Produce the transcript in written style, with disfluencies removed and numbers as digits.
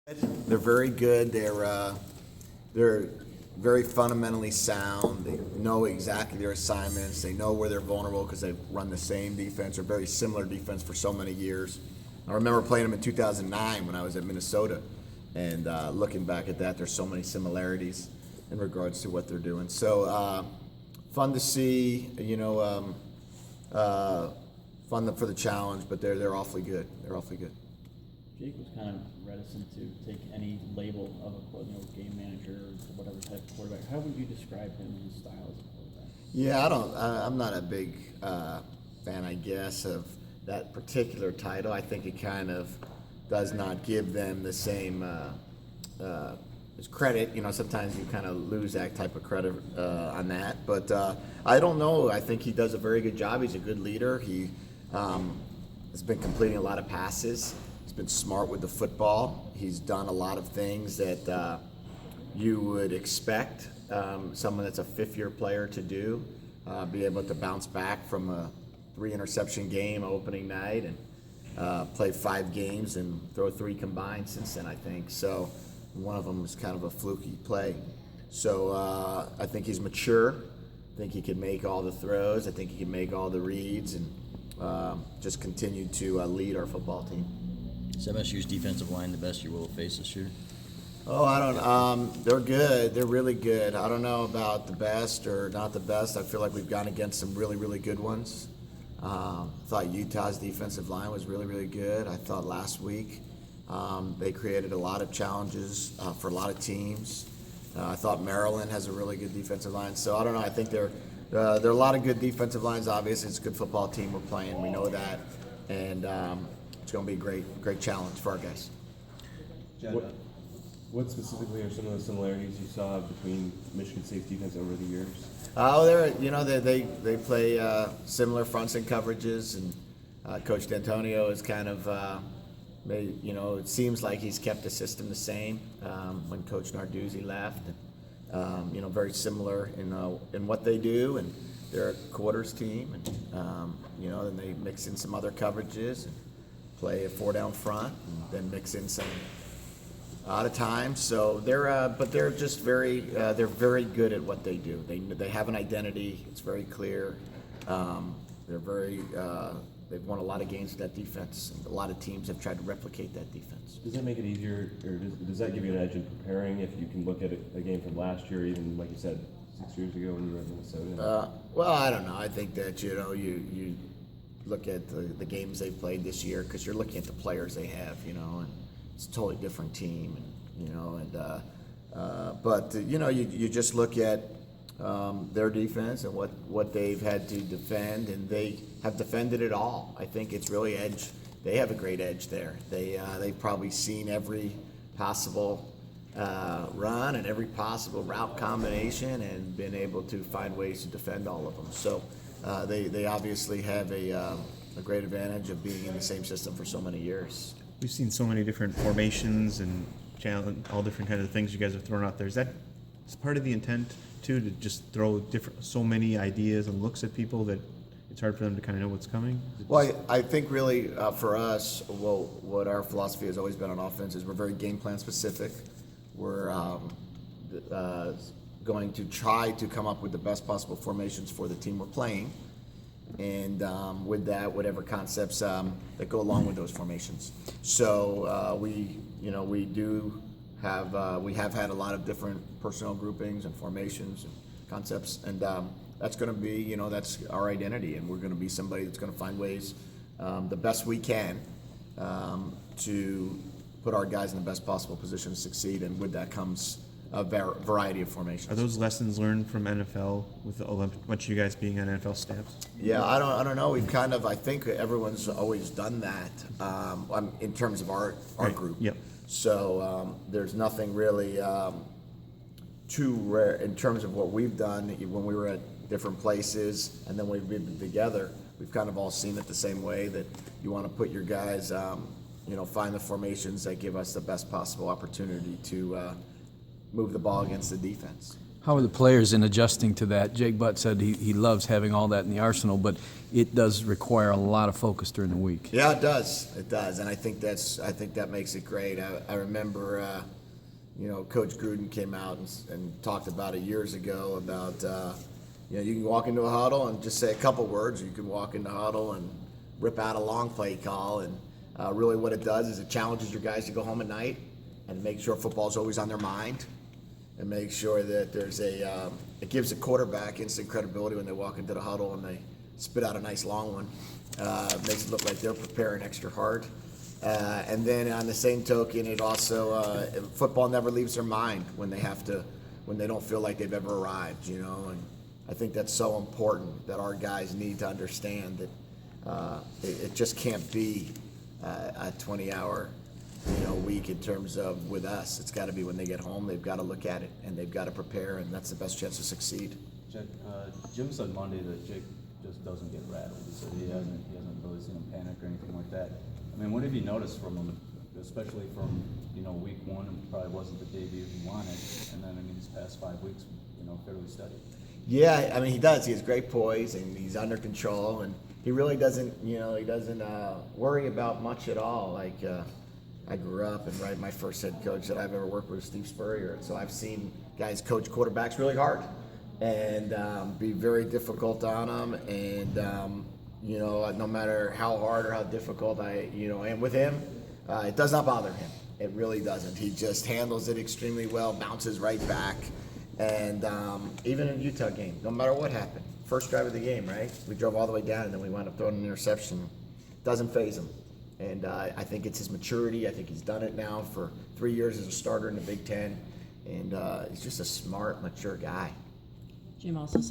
They're very good. They're very fundamentally sound. They know exactly their assignments. They know where they're vulnerable because they've run the same defense or very similar defense for so many years. I remember playing them in 2009 when I was at Minnesota, and looking back at that, there's so many similarities in regards to what they're doing. So fun to see. Fun for the challenge, but they're awfully good. They're awfully good. Jake was kind of reticent to take any label of a game manager or whatever type of quarterback. How would you describe him and his style as a quarterback? Yeah, I'm not a big fan, I guess, of that particular title. I think it kind of does not give them the same as credit. Sometimes you kind of lose that type of credit on that. But I don't know. I think he does a very good job. He's a good leader. He has been completing a lot of passes. He's been smart with the football. He's done a lot of things that you would expect someone that's a fifth-year player to do. Be able to bounce back from a 3-interception game opening night and play 5 games and throw 3 combined since then, I think. So one of them was kind of a fluky play. So I think he's mature. I think he can make all the throws. I think he can make all the reads and just continue to lead our football team. Is MSU's defensive line the best you will face this year? Oh, I don't. They're good. They're really good. I don't know about the best or not the best. I feel like we've gone against some really, really good ones. I thought Utah's defensive line was really, really good. I thought last week they created a lot of challenges for a lot of teams. I thought Maryland has a really good defensive line. So I don't know. I think there are a lot of good defensive lines. Obviously, it's a good football team we're playing. We know that, and it's going to be a great challenge for our guys. What specifically are some of the similarities you saw between Michigan State's defense over the years? Oh, they play similar fronts and coverages, and Coach D'Antonio is kind of it seems like he's kept the system the same when Coach Narduzzi left. Very similar in what they do, and they're a quarters team, and then they mix in some other coverages and play a 4-down front, and then mix in some out of time. So they're just they're very good at what they do. They have an identity. It's very clear. They've won a lot of games with that defense, and a lot of teams have tried to replicate that defense. Does that make it easier, or does that give you an edge in preparing if you can look at a game from last year, even like you said 6 years ago when you were in Minnesota? Well, I don't know. I think that you look at the games they played this year because you're looking at the players they have, and it's a totally different team, but you just look at their defense and what they've had to defend, and they have defended it all. I think it's really edge. They have a great edge there. They've probably seen every possible run and every possible route combination and been able to find ways to defend all of them. So they obviously have a great advantage of being in the same system for so many years. We've seen so many different formations and all different kinds of things you guys have thrown out there. Is part of the intent too, to just throw so many ideas and looks at people that it's hard for them to kind of know what's coming? Well, I think really for us, what our philosophy has always been on offense is we're very game plan specific. We're going to try to come up with the best possible formations for the team we're playing, and with that, whatever concepts that go along with those formations. So we have had a lot of different personnel groupings and formations and concepts, and that's going to be, that's our identity, and we're going to be somebody that's going to find ways the best we can to put our guys in the best possible position to succeed, and with that comes a variety of formations. Are those lessons learned from NFL with a bunch of you guys being on NFL staffs? Yeah, I don't know. We've I think everyone's always done that in terms of our Right. group. Yep. So there's nothing really too rare in terms of what we've done when we were at different places, and then we've been together. We've kind of all seen it the same way, that you want to put your guys, find the formations that give us the best possible opportunity to move the ball against the defense. How are the players in adjusting to that? Jake Butt said he loves having all that in the arsenal, but it does require a lot of focus during the week. Yeah, it does. It does, and I think that makes it great. I remember, Coach Gruden came out and talked about it years ago about, you can walk into a huddle and just say a couple words, or you can walk into a huddle and rip out a long play call, and really what it does is it challenges your guys to go home at night and make sure football's always on their mind, and make sure that there's it gives the quarterback instant credibility when they walk into the huddle and they spit out a nice long one. Makes it look like they're preparing extra hard. And then on the same token, it also, football never leaves their mind when they don't feel like they've ever arrived, and I think that's so important that our guys need to understand that it just can't be a 20-hour week in terms of with us. It's got to be when they get home. They've got to look at it and they've got to prepare, and that's the best chance to succeed. Jim said Monday that Jake just doesn't get rattled. He said he hasn't really seen him panic or anything like that. I mean, what have you noticed from him, especially from week one? It probably wasn't the debut he wanted, and then these past 5 weeks, fairly steady. Yeah, he does. He has great poise and he's under control, and he really doesn't worry about much at all. Like I grew up, and my first head coach that I've ever worked with was Steve Spurrier, so I've seen guys coach quarterbacks really hard and be very difficult on them, and no matter how hard or how difficult I am with him, it does not bother him. It really doesn't. He just handles it extremely well, bounces right back, and even in the Utah game, no matter what happened, first drive of the game, right? We drove all the way down, and then we wound up throwing an interception. Doesn't faze him. And I think it's his maturity. I think he's done it now for 3 years as a starter in the Big Ten. And he's just a smart, mature guy. Jim also said